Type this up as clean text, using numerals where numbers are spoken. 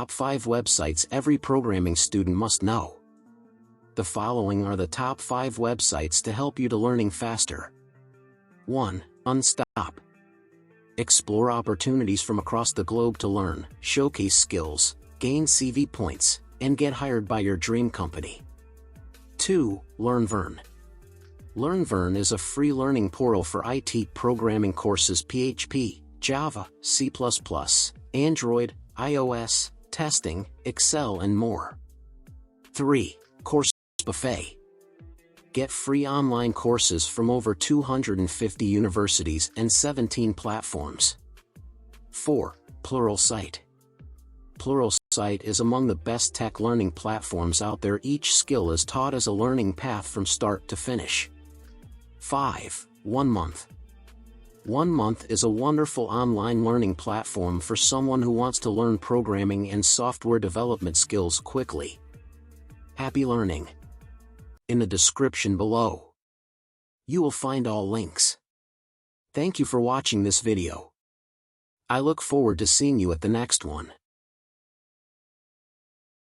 top 5 websites every programming student must know. The following are the top 5 websites to help you to learning faster. 1. Unstop. Explore opportunities from across the globe to learn, showcase skills, gain CV points, and get hired by your dream company. 2. LearnVern. LearnVern is a free learning portal for IT programming courses PHP, Java, C++, Android, iOS, testing, Excel and more. 3. Course Buffet. Get free online courses from over 250 universities and 17 platforms. 4. Pluralsight. Pluralsight is among the best tech learning platforms out there. Each skill is taught as a learning path from start to finish. 5. 1 Month. 1 Month is a wonderful online learning platform for someone who wants to learn programming and software development skills quickly. Happy learning! In the description below, you will find all links. Thank you for watching this video. I look forward to seeing you at the next one.